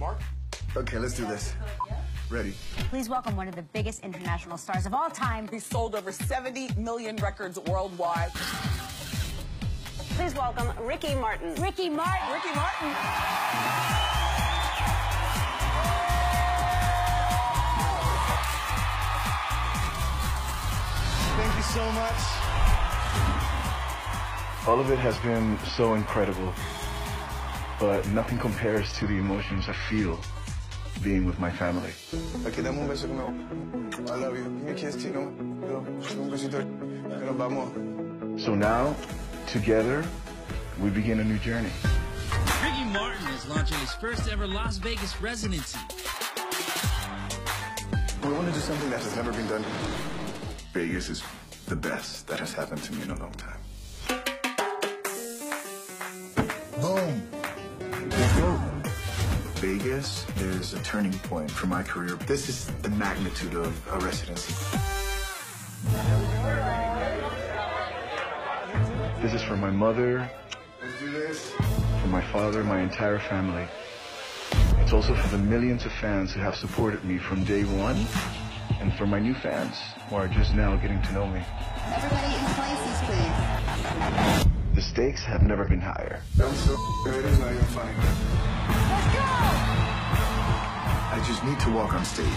Mark? Okay, let's do this. Ready. Please welcome one of the biggest international stars of all time. He sold over 70 million records worldwide. Please welcome Ricky Martin. Ricky Martin. Ricky Martin. Thank you so much. All of it has been so incredible, but nothing compares to the emotions I feel being with my family. Aquí dame un beso que me... I love you. Give me a kiss, Tino. Un besito. Que nos vamos. So now, together, we begin a new journey. Ricky Martin is launching his first ever Las Vegas residency. We want to do something that has never been done. Vegas is the best that has happened to me in a long time. Boom. Vegas is a turning point for my career. This is the magnitude of a residency. This is for my mother, Let's do this. for my father, my entire family. It's also for the millions of fans who have supported me from day one, and for my new fans who are just now getting to know me. Everybody in places, please. The stakes have never been higher. I'm so good. It's not even funny. Let's go! I just need to walk on stage.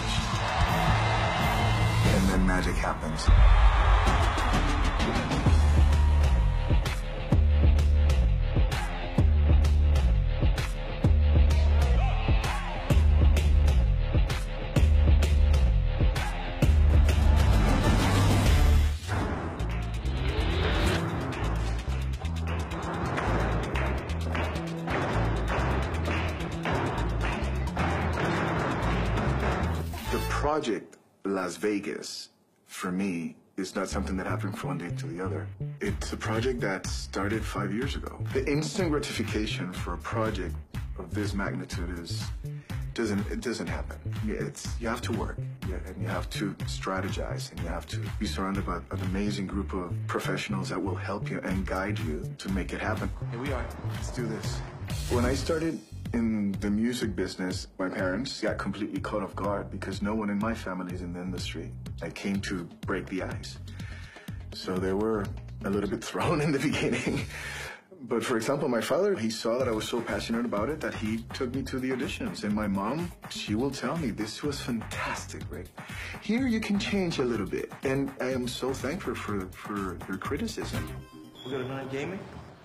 And then magic happens. Project Las Vegas, for me, is not something that happened from one day to the other. It's a project that started 5 years ago. The instant gratification for a project of this magnitude doesn't happen. You have to work, and you have to strategize, and you have to be surrounded by an amazing group of professionals that will help you and guide you to make it happen. Here we are. Let's do this. When I started in the music business, my parents got completely caught off guard because no one in my family is in the industry. I came to break the ice. So they were a little bit thrown in the beginning. But for example, my father, he saw that I was so passionate about it that he took me to the auditions. And my mom, she will tell me, this was fantastic, Rick. Here you can change a little bit. And I am so thankful for your criticism. We're gonna run gaming?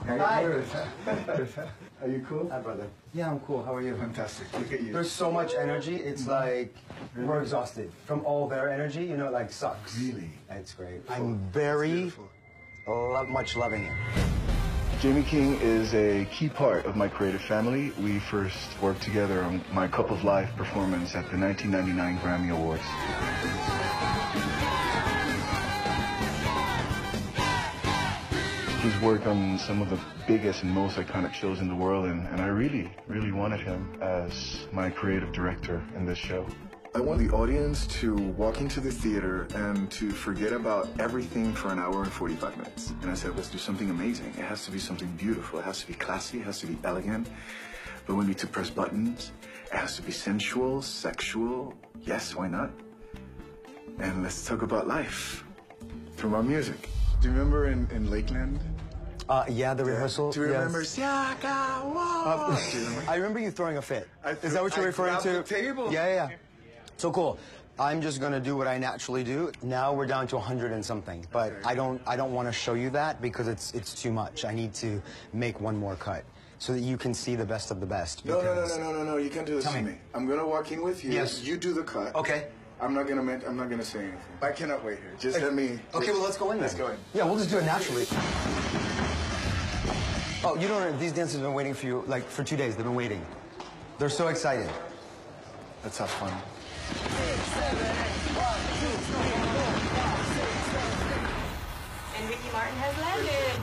Hi. Are you cool? Hi, brother. Yeah, I'm cool. How are you? Fantastic. Look at you. There's so much energy. It's like we're exhausted from all their energy. You know, it like sucks. Really? It's great. I'm very much loving it. Jamie King is a key part of my creative family. We first worked together on my Cup of Life performance at the 1999 Grammy Awards. He's worked on some of the biggest and most iconic shows in the world, and I really, really wanted him as my creative director in this show. I want the audience to walk into the theater and to forget about everything for an hour and 45 minutes. And I said, let's do something amazing. It has to be something beautiful. It has to be classy. It has to be elegant. But we need to press buttons. It has to be sensual, sexual. Yes, why not? And let's talk about life through our music. Do you remember in Lakeland? Yeah, the rehearsal. Do you remember? Yes. Do you remember? I remember you throwing a fit. Is that what you're referring to? The table. Yeah. So cool. I'm just gonna do what I naturally do. Now we're down to 100 and something, but okay. I don't want to show you that because it's too much. I need to make one more cut so that you can see the best of the best. No. You can't do this to me. I'm gonna walk in with you. Yes. You do the cut. Okay. I'm not gonna say anything. I cannot wait here. Just let me. Okay, well let's go in. Let's go in. Yeah, we'll just do it naturally. Oh, you don't know, these dancers have been waiting for you, like, for 2 days. They've been waiting. They're so excited. Let's have fun. 6, 7, 8, 1, 2, 3, 4, 5, 6, 7, 8. And Ricky Martin has landed.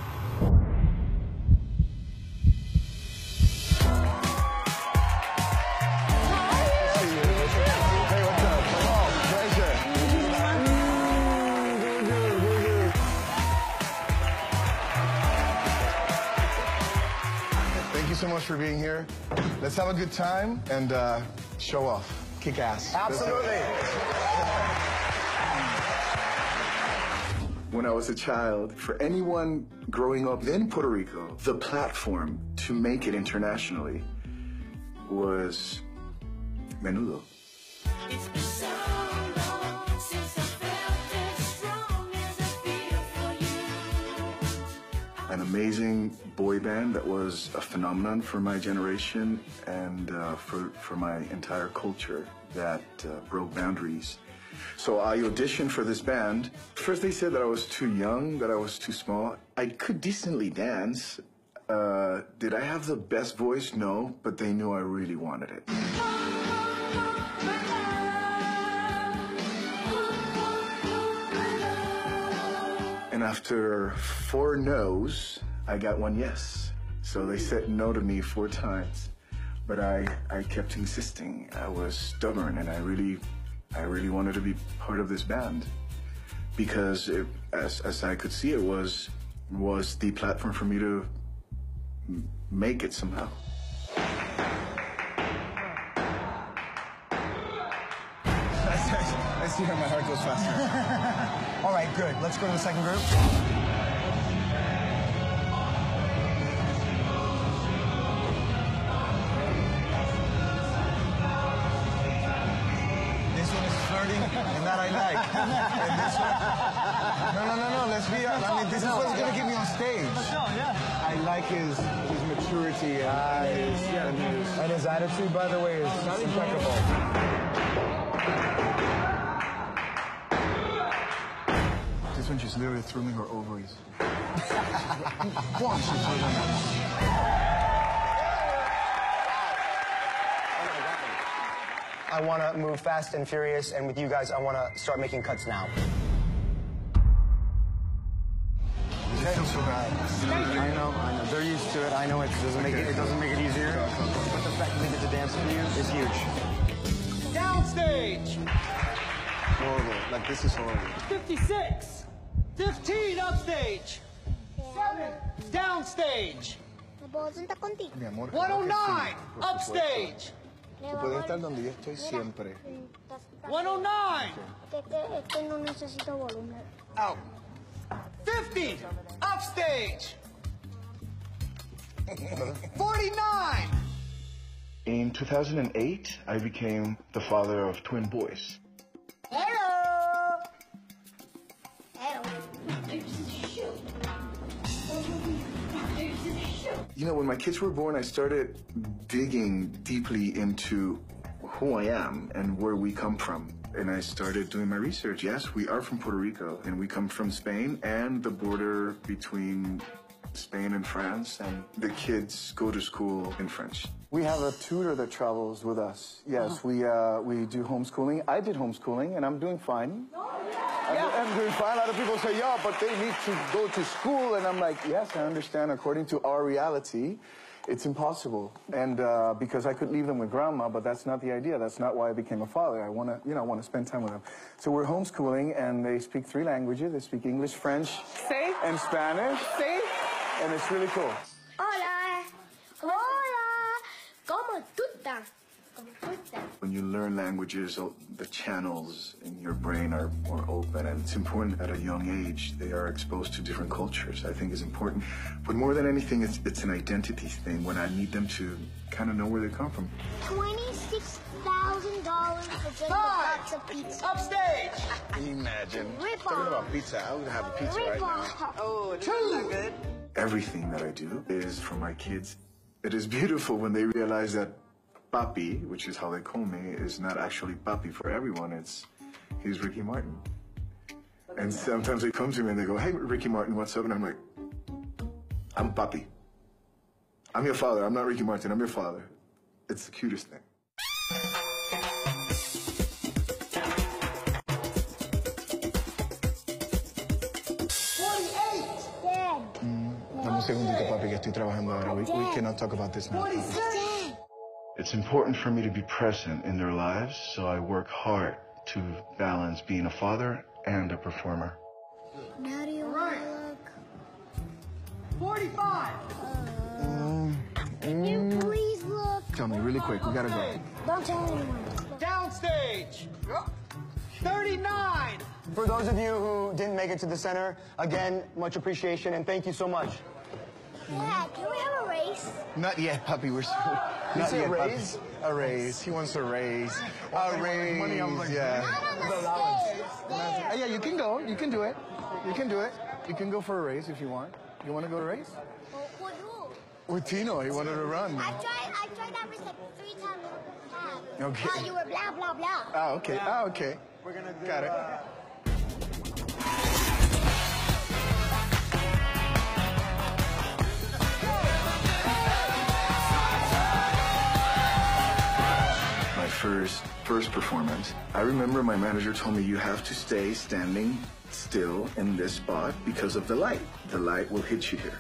Thank you so much much for being here. Let's have a good time and show off. Kick ass. Absolutely. When I was a child, for anyone growing up in Puerto Rico, the platform to make it internationally was Menudo. It's been so long since I felt as strong as I feel for you. An amazing boy band that was a phenomenon for my generation and for my entire culture that broke boundaries. So I auditioned for this band. First they said that I was too young, that I was too small. I could decently dance. Did I have the best voice? No, but they knew I really wanted it. And after 4 no's, I got 1 yes. So they said no to me 4 times. But I kept insisting. I was stubborn, and I really wanted to be part of this band. Because as I could see, it was the platform for me to make it somehow. I see how my heart goes faster. All right, good. Let's go to the second group. This one is flirting, and that I like. And this one... No, let's be honest. I mean, this is what's going to get me on stage. I like his maturity and his attitude, by the way, is impeccable. This one, she's literally throwing her ovaries. Boom, she's throwing them. I want to move fast and furious, and with you guys, I want to start making cuts now. It feels so bad. I know. They're used to it. I know it doesn't make it easier. But the fact that they get to dance with you is huge. Downstage! Horrible. Like, this is horrible. 56! 15 upstage! 7 downstage! 109 upstage! Puede estar donde yo estoy siempre. 109! Out. 50 upstage! 49! In 2008, I became the father of twin boys. Hello. You know, when my kids were born, I started digging deeply into who I am and where we come from. And I started doing my research. Yes, we are from Puerto Rico, and we come from Spain and the border between Spain and France, and the kids go to school in French. We have a tutor that travels with us. Yes, we do homeschooling. I did homeschooling, and I'm doing fine. I'm doing fine. A lot of people say, yeah, but they need to go to school. And I'm like, yes, I understand. According to our reality, it's impossible. And because I could leave them with grandma, but that's not the idea. That's not why I became a father. I want to spend time with them. So we're homeschooling, and they speak 3 languages. They speak English, French, and Spanish. And it's really cool. Hola. Hola. ¿Cómo tú estás? When you learn languages, the channels in your brain are more open, and it's important at a young age. They are exposed to different cultures. I think is important. But more than anything, it's an identity thing when I need them to kind of know where they come from. $26,000 for just a box of pizza. Upstage! Imagine. Rip Talking off. about pizza, I would have a pizza right now. Oh, too good. Everything that I do is for my kids. It is beautiful when they realize that Papi, which is how they call me, is not actually Papi for everyone. He's Ricky Martin. And sometimes they come to me and they go, hey, Ricky Martin, what's up? And I'm like, I'm Papi. I'm your father. I'm not Ricky Martin. I'm your father. It's the cutest thing. Dame un segundito, papi, que estoy trabajando ahora. We cannot talk about this now. It's important for me to be present in their lives, so I work hard to balance being a father and a performer. How do you want to look? 45! Can you please look? Tell me really quick. We gotta go. Don't tell anyone. Downstage. 39. For those of you who didn't make it to the center, again, much appreciation and thank you so much. Dad, can we have a race? Not yet, puppy. We're still. Not yet, raise? A raise. He wants a raise. A raise. Yeah. Not on the stairs. There. Yeah, you can go. You can do it. You can do it. You can go for a race if you want. You want to go to race? With who? With Tino. He wanted to run. I tried that race like 3 times. Okay. While you were blah, blah, blah. Oh, okay. Oh, okay. We're gonna do Got it. My first performance, I remember my manager told me you have to stay standing still in this spot because of the light. The light will hit you here.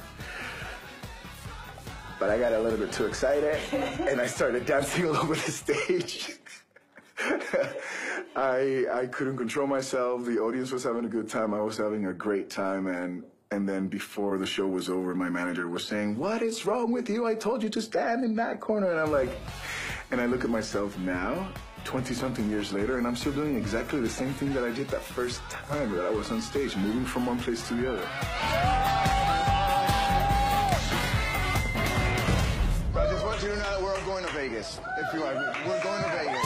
But I got a little bit too excited and I started dancing all over the stage. I couldn't control myself. The audience was having a good time. I was having a great time. And then before the show was over, my manager was saying, "What is wrong with you? I told you to stand in that corner." And I'm like, and I look at myself now, 20-something years later, and I'm still doing exactly the same thing that I did that first time that I was on stage, moving from one place to the other. I just want you to know that we're all going to Vegas. If you are, we're going to Vegas.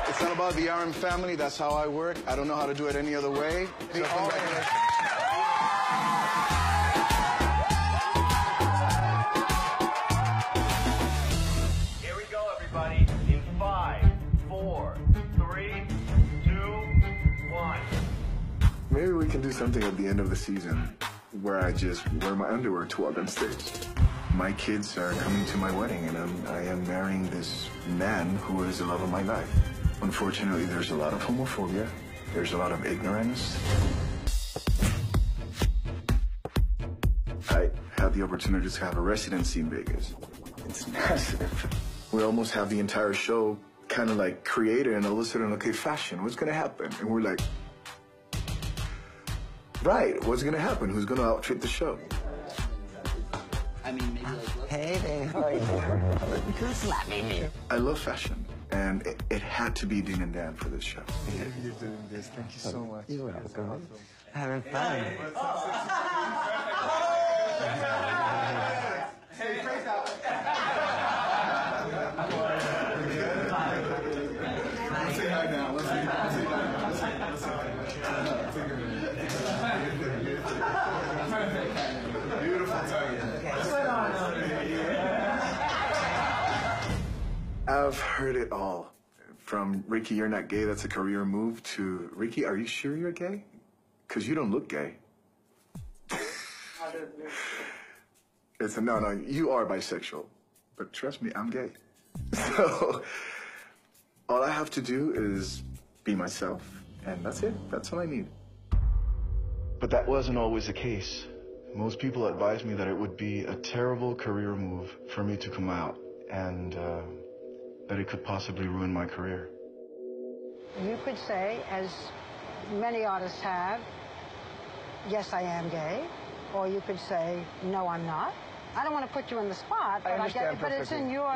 It's not about the RM family. That's how I work. I don't know how to do it any other way. So congratulations. Here we go, everybody. In 5, 4, 3, 2, 1. Maybe we can do something at the end of the season where I just wear my underwear to walk on stage. My kids are coming to my wedding, and I am marrying this man who is the love of my life. Unfortunately, there's a lot of homophobia. There's a lot of ignorance. I had the opportunity to have a residency in Vegas. It's massive. We almost have the entire show kind of like created, and all of a sudden, okay, fashion, what's going to happen? And we're like, right, what's going to happen? Who's going to outfit the show? I mean, maybe like, hey there, how are you? Who's slapping me? I love fashion, and it had to be Dean and Dan for this show. You're doing this. Thank you so much. You're welcome. Having fun. Let's say hi now. Let's say hi. Beautiful Tânia. I've heard it all. From Ricky, you're not gay, that's a career move, to Ricky, are you sure you're gay? Because you don't look gay. It's a no, you are bisexual. But trust me, I'm gay. So all I have to do is be myself, and that's it. That's all I need. But that wasn't always the case. Most people advised me that it would be a terrible career move for me to come out, and that it could possibly ruin my career. You could say, as many artists have, yes, I am gay, or you could say, no, I'm not. I don't want to put you in the spot, but it's in your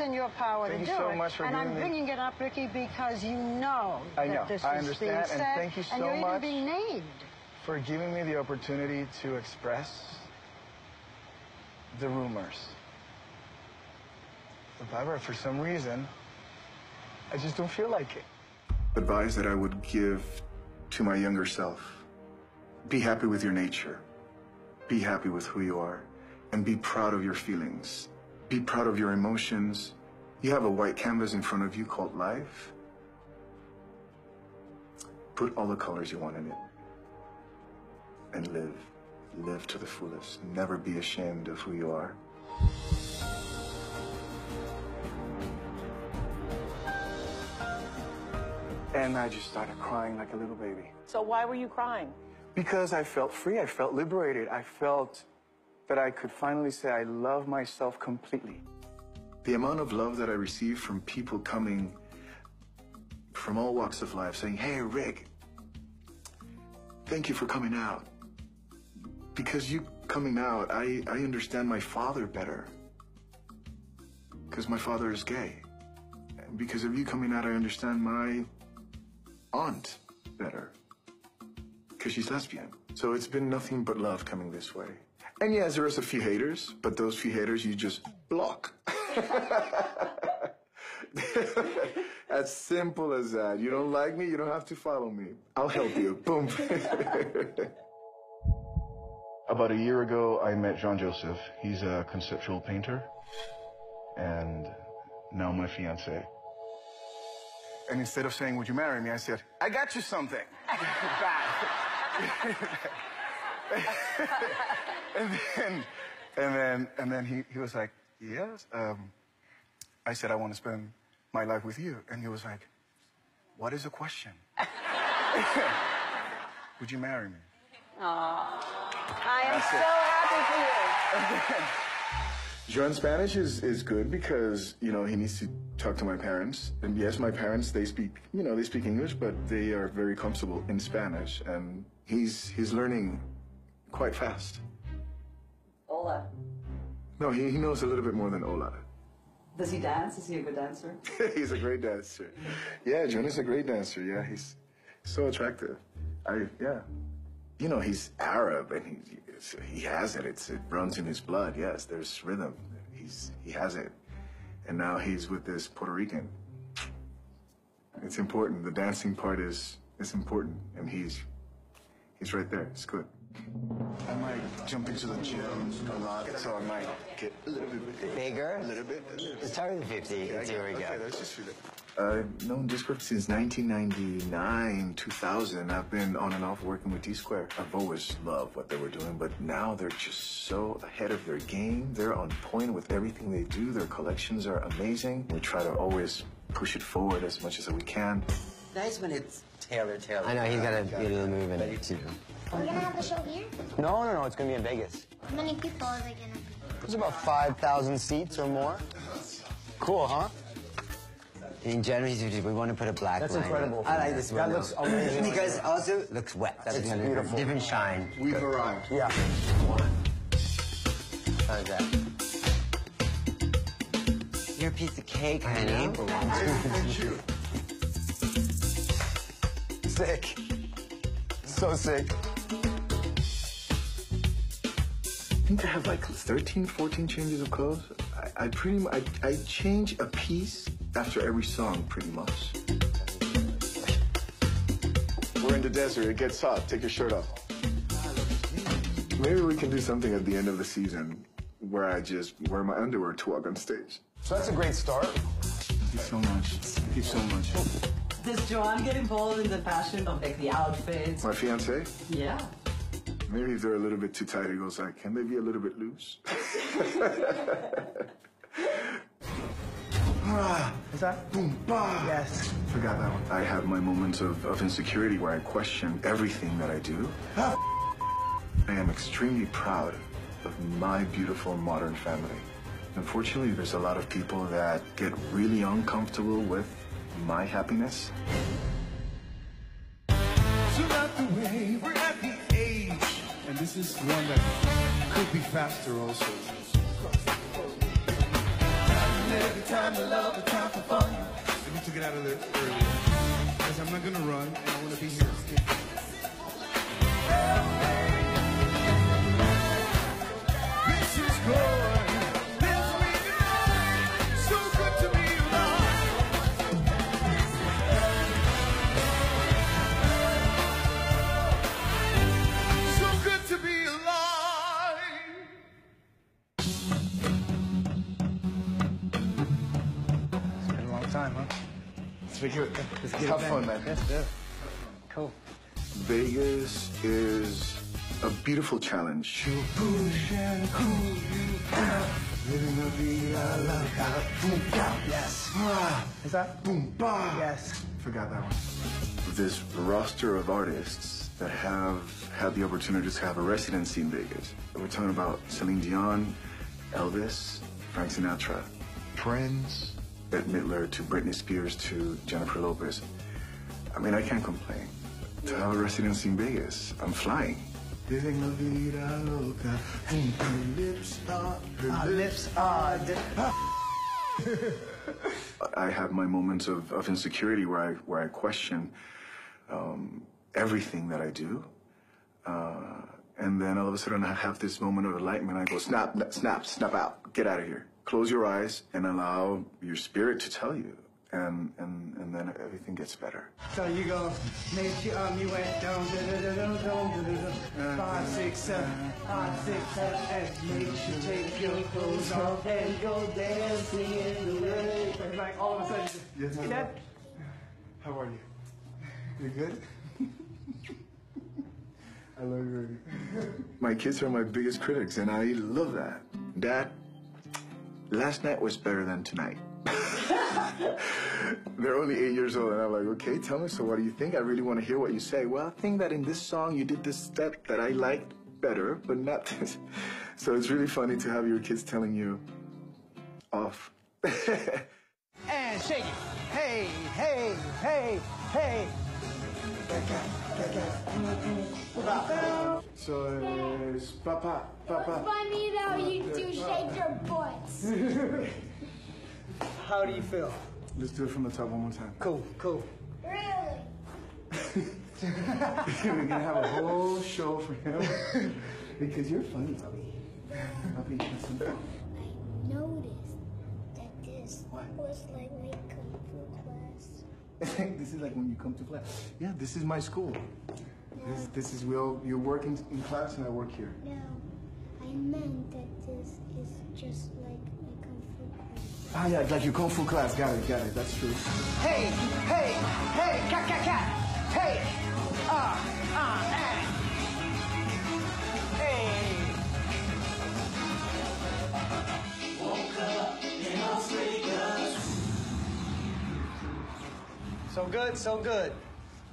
in your power to do it. Thank you so much for and giving I'm me... bringing it up, Ricky, because you know that this I is being understand, said, and thank you so and you're much even being named. for giving me the opportunity to express the rumors. However, for some reason, I just don't feel like it. Advice that I would give to my younger self: be happy with your nature, be happy with who you are, and be proud of your feelings. Be proud of your emotions. You have a white canvas in front of you called life. Put all the colors you want in it. And live. Live to the fullest. Never be ashamed of who you are. And I just started crying like a little baby. So why were you crying? Because I felt free, I felt liberated, I felt that I could finally say I love myself completely. The amount of love that I receive from people coming from all walks of life saying, "Hey, Rick, thank you for coming out. because you coming out, I understand my father better. Because my father is gay. And because of you coming out, I understand my aunt better. Because she's lesbian. So it's been nothing but love coming this way. And yes, there is a few haters, but those few haters you just block. As simple as that. You don't like me, you don't have to follow me. I'll help you. Boom. About a year ago, I met Jean-Joseph. He's a conceptual painter. And now my fiancé. And instead of saying, would you marry me, I said, I got you something. and then he was like, yes. I said, I want to spend my life with you. And he was like, what is the question? Would you marry me? Aww. I am so happy for you. Joan Spanish is good because, you know, he needs to talk to my parents. And yes, my parents, they speak, you know, they speak English, but they are very comfortable in Spanish. And he's learning quite fast. Hola. No, he knows a little bit more than hola. Does he dance? Is he a good dancer? He's a great dancer. Yeah, Joan is a great dancer. Yeah, he's so attractive. Yeah. You know, he's Arab, and he has it. It runs in his blood. Yes, there's rhythm. He has it, and now he's with this Puerto Rican. It's important. The dancing part is important, and he's right there. It's good. I might jump into the gym a lot, so I might get a little bit bigger. A little bit. Let's start with 50. Let's see where we go. Okay, let's just feel it. I've known Discord since 1999, 2000. I've been on and off working with D-Square. I've always loved what they were doing, but now they're just so ahead of their game. They're on point with everything they do. Their collections are amazing. We try to always push it forward as much as we can. Nice when it's tailored. I know, he's got a little move in it, too. Are we gonna have the show here? No, it's gonna be in Vegas. How many people are they gonna be? There's about 5,000 seats or more. Cool, huh? In general, we want to put a black That's line. incredible. I like this one. That looks amazing. Because also looks wet. That's it's beautiful. Different shine. We've arrived. Yeah. How's that? You're a piece of cake, honey. Sick. So sick. I think I have like 13, 14 changes of clothes. I change a piece after every song, pretty much. We're in the desert. It gets hot. Take your shirt off. Maybe we can do something at the end of the season where I just wear my underwear to walk on stage. So that's a great start. Thank you so much. Thank you so much. Does Joan get involved in the fashion of like the outfits? My fiance? Yeah. Maybe if they're a little bit too tight, he goes like, can they be a little bit loose? Is that? Boom, bah. Yes. Forgot that one. I have my moments of insecurity where I question everything that I do. I am extremely proud of my beautiful modern family. Unfortunately, there's a lot of people that get really uncomfortable with my happiness. So not the way, we're at the age. And this is one that could be faster also. Every time I love, the time for fun. Let me took it out of there earlier. Because I'm not gonna run, and I wanna be here. This is good. This week is so good to be alive. So good to be alive. It's been a long time, huh? Let's have fun, man. Let's do it. Cool. Vegas is a beautiful challenge. Push and cool you down. Living la vida loca. Boom, bah. Yes. Ah, Is that? boom, bah. Yes. Forgot that one. This roster of artists that have had the opportunity to have a residency in Vegas. We're talking about Celine Dion, Elvis, Frank Sinatra, Prince, Bette Midler to Britney Spears to Jennifer Lopez. I mean, I can't complain. To have a residency in Vegas, I'm flying. Living la vida loca. Her lips are. I have my moments of insecurity where I question everything that I do. And then all of a sudden I have this moment of enlightenment. I go, snap, snap, snap out. Get out of here. Close your eyes and allow your spirit to tell you. And then everything gets better. So you go, make your arm, you went down, 5, 6, 7, 5, 6, 7, and make you take your clothes off and go dancing in the rain. And like all of a sudden, Yes, hey, Dad. How are you? You good? I love you. My kids are my biggest critics, and I love that. Dad, last night was better than tonight. They're only 8 years old, and I'm like, okay, tell me, so what do you think? I really want to hear what you say. Well, I think that in this song you did this step that I liked better, but not this. So it's really funny to have your kids telling you off. And shake it. Hey, hey, hey, hey. So it's papa, papa. Funny though, you do shake your butts. How do you feel? Let's do it from the top one more time. Cool, cool. Really? We're gonna have a whole show for him because you're funny, Bobby. Bobby, listen. I noticed that this was like my kung fu class. This is like when you come to class. Yeah, this is my school. This is you work in class and I work here. No, I meant that this is just like my kung fu class. Ah, yeah, like your kung fu class. Got it. That's true. Hey, hey, hey, cat, cat, cat. Hey, hey. Woke up in Las Vegas. So good, so good.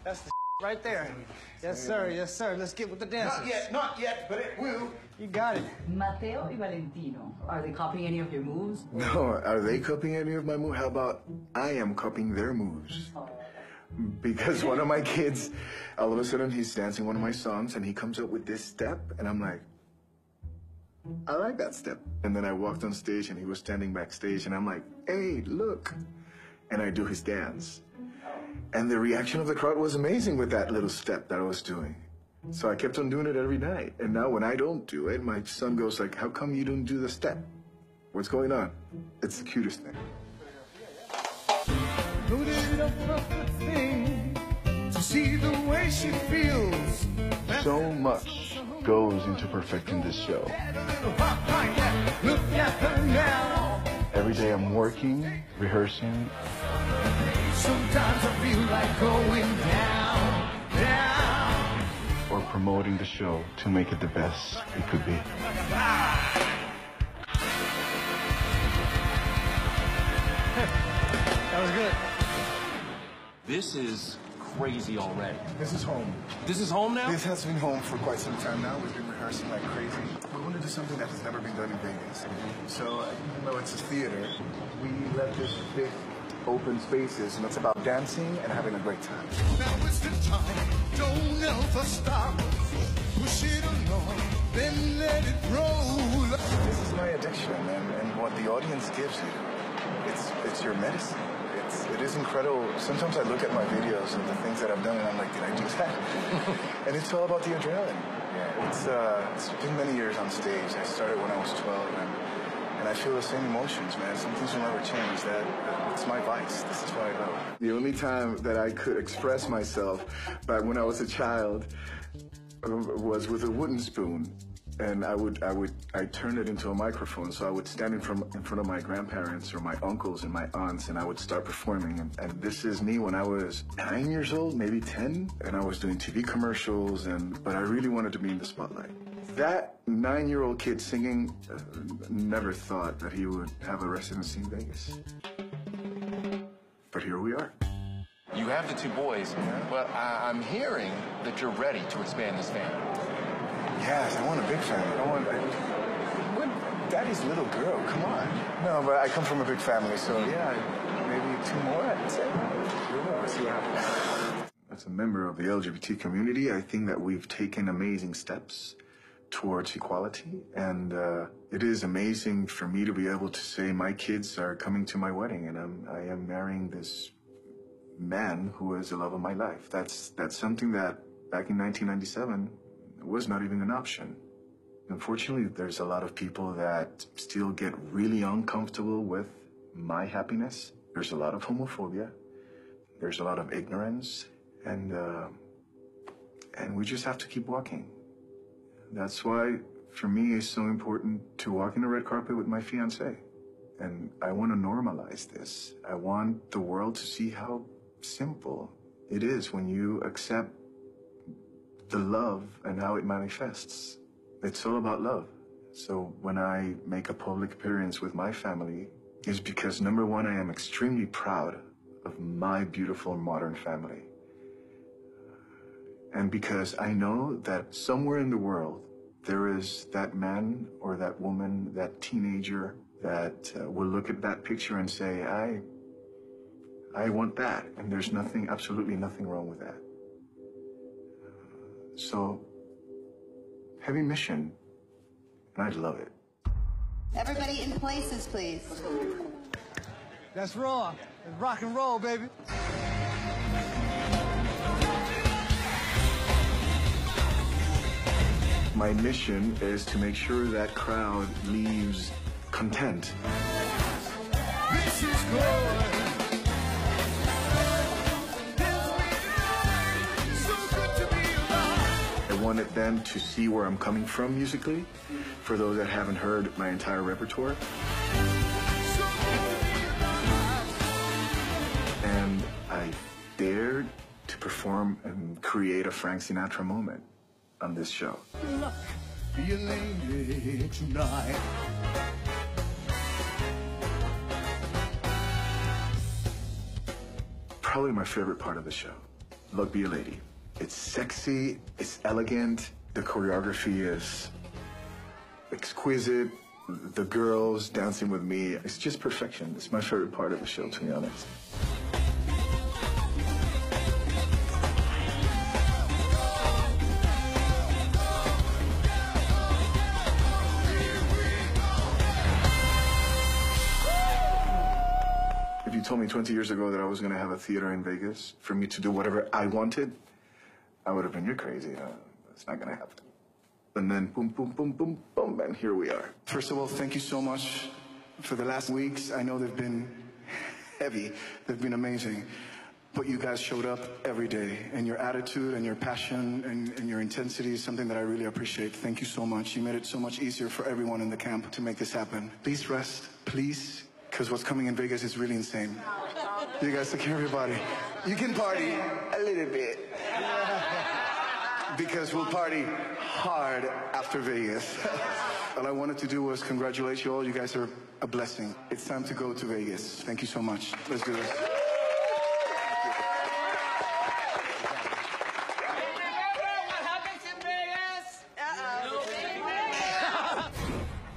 That's the right there. Yes, sir, yes, sir. Let's get with the dances. Not yet, but it will. You got it. Mateo y Valentino, are they copying any of your moves? No, are they copying any of my moves? How about I am copying their moves? Because one of my kids, all of a sudden he's dancing one of my songs and he comes up with this step and I'm like, I like that step. And then I walked on stage and he was standing backstage and I'm like, hey, look. And I do his dance. And the reaction of the crowd was amazing with that little step that I was doing. So I kept on doing it every night. And now when I don't do it, my son goes like, how come you don't do the step? What's going on? It's the cutest thing. Loaded up the thing to see the way she feels. So much goes into perfecting this show. Look at her now. Every day I'm working, rehearsing. Sometimes I feel like going down, down. Or promoting the show to make it the best it could be. That was good. This is crazy already. This is home. This is home now? This has been home for quite some time now. We've been rehearsing like crazy. We want to do something that has never been done in Vegas. So, even though it's a theater, we let this big open spaces, and it's about dancing and having a great time. Now it's the time. Don't ever stop. Push it along, then let it roll. This is my addiction, and what the audience gives you, it's your medicine. It is incredible. Sometimes I look at my videos and the things that I've done, and I'm like, did I do that? And it's all about the adrenaline. It's been many years on stage. I started when I was 12, and I feel the same emotions, man. Some things will never change. It's my vice. This is what I love. The only time that I could express myself back when I was a child was with a wooden spoon. And I'd turn it into a microphone, so I would stand in front of my grandparents or my uncles and my aunts, and I would start performing. And this is me when I was 9 years old, maybe 10, and I was doing TV commercials, but I really wanted to be in the spotlight. That 9-year-old kid singing never thought that he would have a residency in Vegas. But here we are. You have the two boys, but I'm hearing that you're ready to expand this family. Yes, I want a big family. Daddy's little girl, come on. No, but I come from a big family, so yeah, maybe 2 more, I'd say. We'll see what happens. As a member of the LGBT community, I think that we've taken amazing steps towards equality, and it is amazing for me to be able to say my kids are coming to my wedding, and I am marrying this man who is the love of my life. That's something that back in 1997 was not even an option. Unfortunately, there's a lot of people that still get really uncomfortable with my happiness. There's a lot of homophobia. There's a lot of ignorance, and we just have to keep walking. That's why, for me, it's so important to walk in the red carpet with my fiancé. And I want to normalize this. I want the world to see how simple it is when you accept the love and how it manifests. It's all about love. So when I make a public appearance with my family, it's because, number one, I am extremely proud of my beautiful modern family. And because I know that somewhere in the world, there is that man or that woman, that teenager that will look at that picture and say, I want that. And there's nothing, absolutely nothing wrong with that. So, heavy mission, and I love it. Everybody in places, please. That's raw. It's rock and roll, baby. My mission is to make sure that crowd leaves content. This is good. I wanted them to see where I'm coming from musically, for those that haven't heard my entire repertoire. And I dared to perform and create a Frank Sinatra moment on this show. Look, you lady tonight. Probably my favorite part of the show. Look, Be a Lady. It's sexy, it's elegant, the choreography is exquisite, the girls dancing with me, it's just perfection. It's my favorite part of the show, to be honest. If you told me 20 years ago that I was going to have a theater in Vegas for me to do whatever I wanted, I would have been, you're crazy. It's not going to happen. And then boom, boom, boom, boom, boom, and here we are. First of all, thank you so much for the last weeks. I know they've been heavy. They've been amazing. But you guys showed up every day, and your attitude and your passion and your intensity is something that I really appreciate. Thank you so much. You made it so much easier for everyone in the camp to make this happen. Please rest, please, because what's coming in Vegas is really insane. You guys take care of your body. You can party a little bit. Because we'll party hard after Vegas. All I wanted to do was congratulate you all. You guys are a blessing. It's time to go to Vegas. Thank you so much. Let's do this.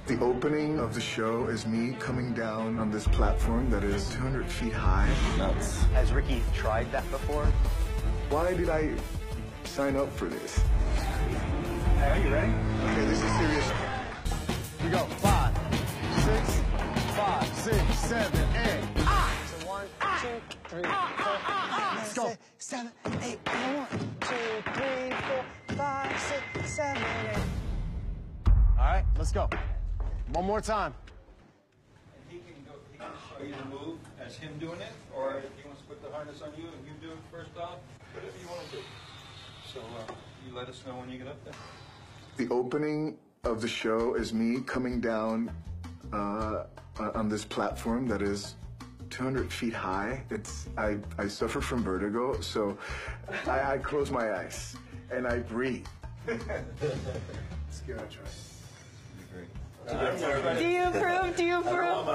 The opening of the show is me coming down on this platform that is 200 feet high. Nuts. Has Ricky tried that before? Why did I sign up for this? Hey, are you ready? Okay, this is serious. Here we go. 5, 6, 5, 6, 7, 8. So 1, 2, 3, 4, Let's go. 7, 8, 1, 2, 3, 4, 5, 6, 7, 8. All right, let's go. One more time. He can show you the move as him doing it, or if he wants to put the harness on you and you do it first off, whatever you want to do. So you let us know when you get up there. The opening of the show is me coming down on this platform that is 200 feet high. I suffer from vertigo, so I close my eyes and I breathe. Let's give it a try. Do you approve? Do you approve?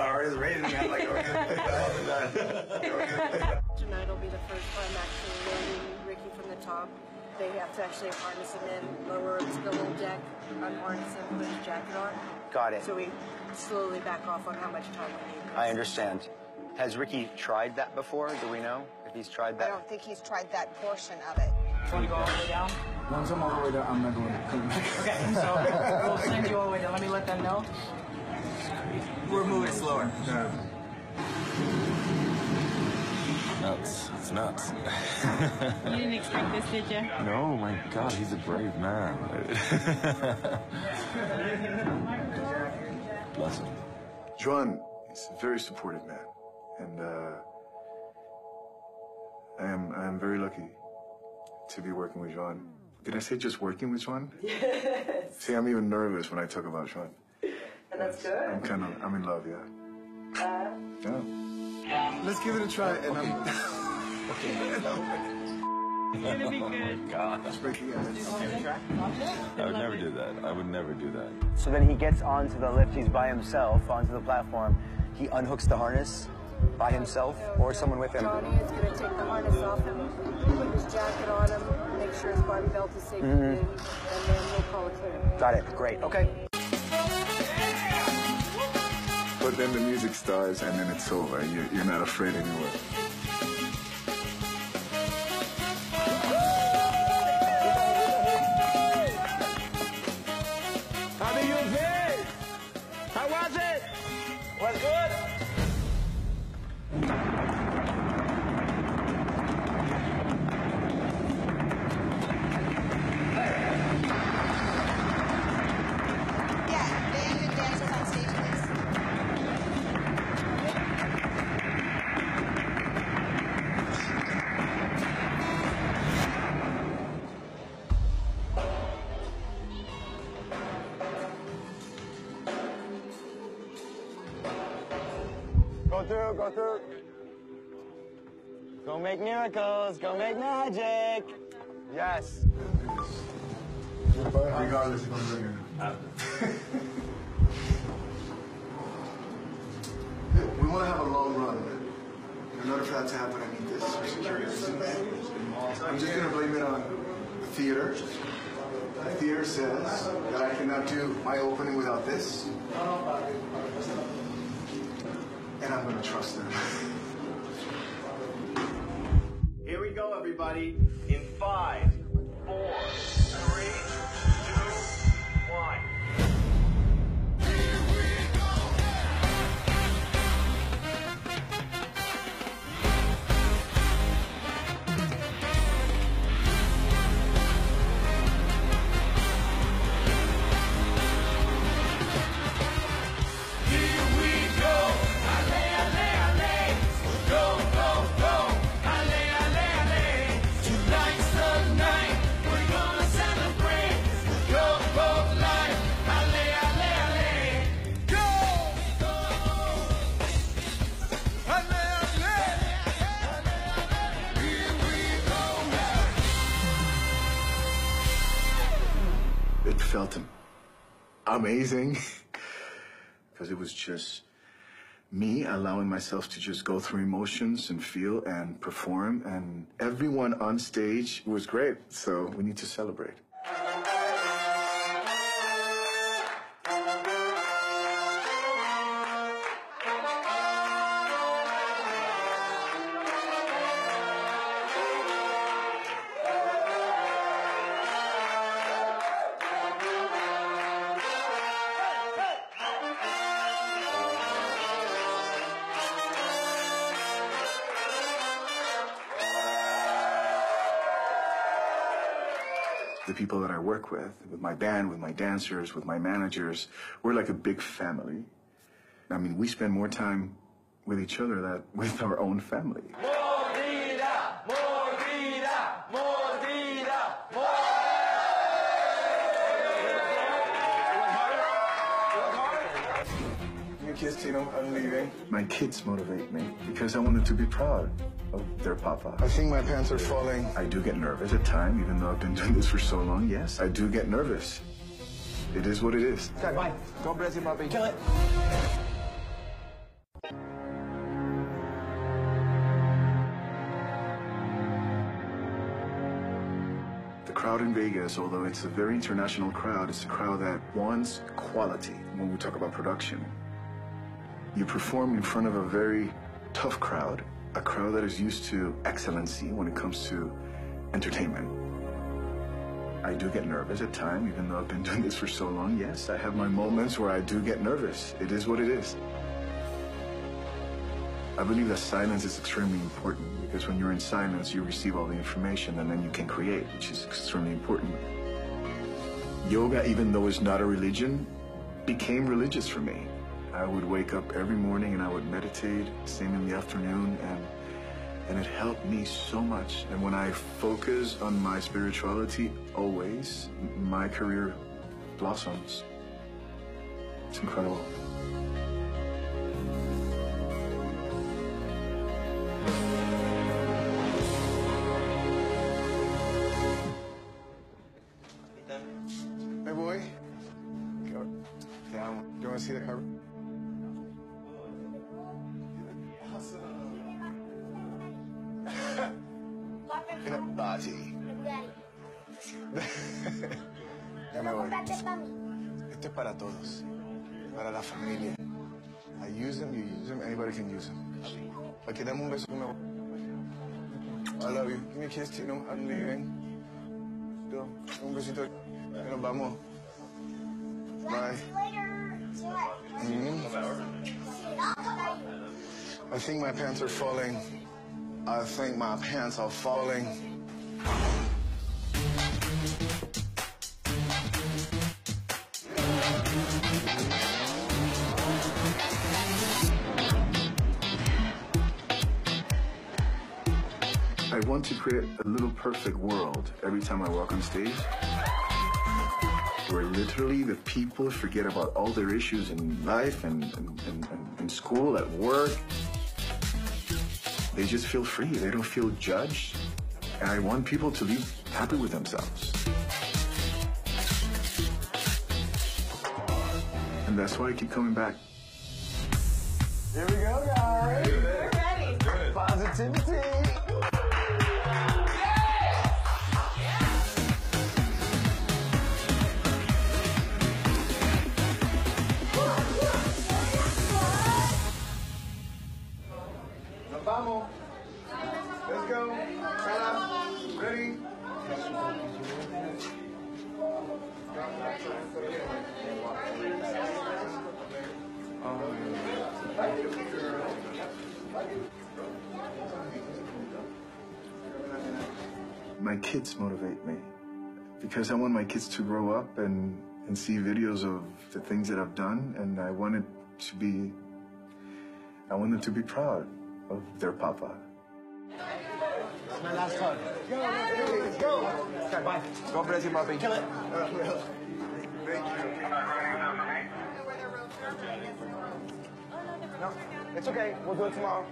Tonight will be the first time actually loading Ricky from the top. They have to actually harness him in, lower him to the little deck, unharness him, put his jacket on. Got it. So we slowly back off on how much time we need. I understand. Has Ricky tried that before? Do we know? he's tried I that. don't think he's tried that portion of it. Want to go all the way down? Once I'm all the way down, I'm not going to come back. Okay, so we'll send you all the way down. Let me let them know. We're moving slower. Yeah. Nuts. It's nuts. You didn't expect this, did you? No, my God, he's a brave man. Bless him. Juan is a very supportive man, and I am very lucky to be working with Juan. Did I say just working with Juan? Yes. See, I'm even nervous when I talk about Juan. And that's good. I'm in love, yeah. Yeah. Let's give it a try, and I'm... It's gonna be good. God. Let's break it again. I would never do that. I would never do that. So then he gets onto the lift, he's by himself, onto the platform. He unhooks the harness by himself or someone with him. Johnny is going to take the harness off him, put his jacket on him, make sure his barbie belt is safely in, and then we'll call it clear. Got it, great, okay. But then the music starts, and then it's over. You're not afraid anymore. How do you feel? How was it? Was good? Yeah, band and dancers on stage, please. Go through, go through. Go make miracles, go make magic. Yes. Regardless if I'm doing it. We want to have a long run. In order for that to happen, I need this for security reasons. I'm just going to blame it on the theater. The theater says that I cannot do my opening without this. And I'm going to trust them. Here we go, everybody. In 5, 4, 3, 2, 1. It felt amazing because it was just me allowing myself to just go through emotions and feel and perform, and everyone on stage was great, so we need to celebrate. The people that I work with my band, with my dancers, with my managers, we're like a big family. I mean, we spend more time with each other than with our own family. Mordida! Mordida! Mordida! Your kids, you know, I'm leaving. My kids motivate me because I want them to be proud of their papa. I think my pants are falling. I do get nervous at times, even though I've been doing this for so long. Yes, I do get nervous. It is what it is. Okay, bye. God bless you, Bobby. Kill it. The crowd in Vegas, although it's a very international crowd, it's a crowd that wants quality. When we talk about production, you perform in front of a very tough crowd, a crowd that is used to excellency when it comes to entertainment. I do get nervous at times, even though I've been doing this for so long. Yes, I have my moments where I do get nervous. It is what it is. I believe that silence is extremely important because when you're in silence, you receive all the information and then you can create, which is extremely important. Yoga, even though it's not a religion, became religious for me. I would wake up every morning and I would meditate, same in the afternoon, and it helped me so much. And when I focus on my spirituality, always, my career blossoms. It's incredible. Hey, boy. Go down. Do you want to see the cover? Dame hoy. Esto es para todos. Para la familia. I use them, you use them, anybody can use them. Aquí dame un beso que me voy. I love you. Give me a kiss too. No, I'm leaving. Un besito. Y nos vamos. Bye. I think my pants are falling. I think my pants are falling. I want to create a little perfect world every time I walk on stage, where literally the people forget about all their issues in life and in school, at work. They just feel free. They don't feel judged. And I want people to be happy with themselves. And that's why I keep coming back. Here we go, guys. We're ready. Positivity. Vamos. Let's go. Ready? My kids motivate me because I want my kids to grow up and see videos of the things that I've done, and I want them to be proud of their papa. That's my last hug. Go, go. Okay, bye. God bless you, papi. Kill it. Thank you. No, it's okay. We'll do it tomorrow.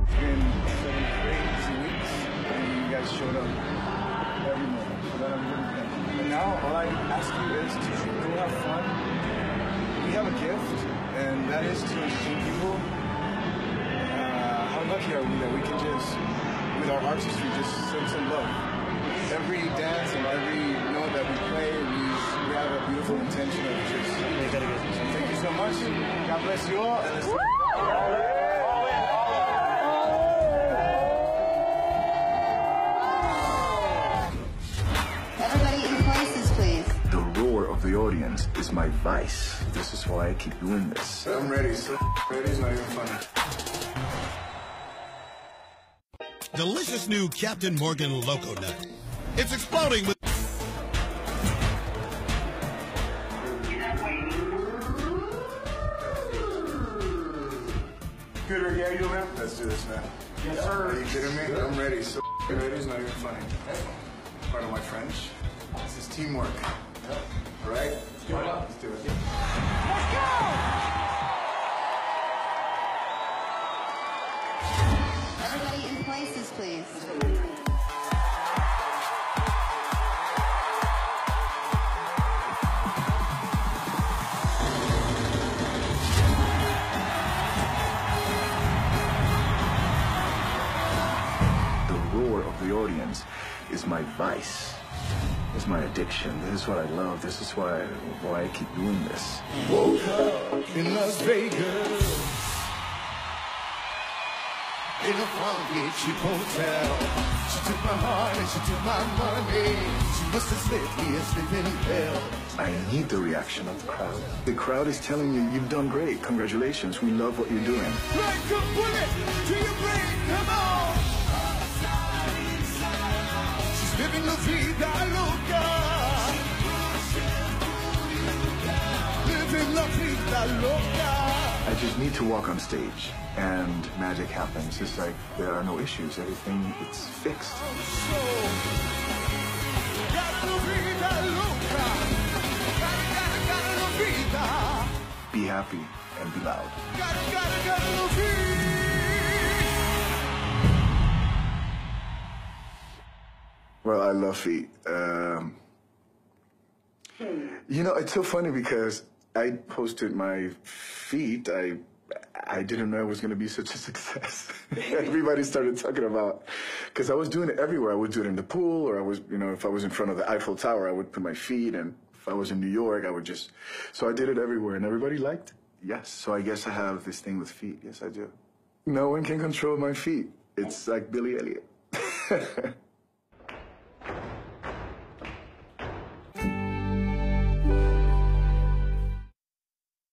It's been 7 crazy weeks, and you guys showed up every morning. So that I'm really thankful. And now, all I ask you is to go have fun. We have a gift, and that is to entertain people. How lucky are we that we can just, with our artistry, just send some love. Every dance and every note that we play, we have a beautiful intention of just. So thank you so much. God bless you all. And let's Everybody in places, please. The roar of the audience is my vice. This is why I keep doing this. I'm ready. So ready is not even funny. Delicious new Captain Morgan Loco Nut. It's exploding with... Good, Ricky. How you doing, man? Let's do this, man. Yes, sir. Are you kidding me? I'm ready. So ready is not even funny. Part of my French. This is teamwork. All right? Let's do it. Let's do it. Let's go! Everybody in places, please. The roar of the audience is my vice. It's my addiction. This is what I love. This is why I keep doing this. Woke up in Las Vegas. in a funky cheap hotel. She took my heart and she took my money. She must have slipped me a sleeping pill. I need the reaction of the crowd. The crowd is telling you, you've done great. Congratulations. We love what you're doing. Like a bullet to your brain, come on. She's living la vida loca. Living la vida loca. I just need to walk on stage and magic happens. It's like there are no issues. Everything, it's fixed. Be happy and be loud. Well, I love feet. You know, it's so funny because I posted my feet. I didn't know it was going to be such a success. Everybody started talking about, because I was doing it everywhere. I would do it in the pool, or I was, you know, if I was in front of the Eiffel Tower, I would put my feet, and if I was in New York, I would just, so I did it everywhere, and everybody liked it. Yes, so I guess I have this thing with feet. Yes, I do. No one can control my feet. It's like Billy Elliot.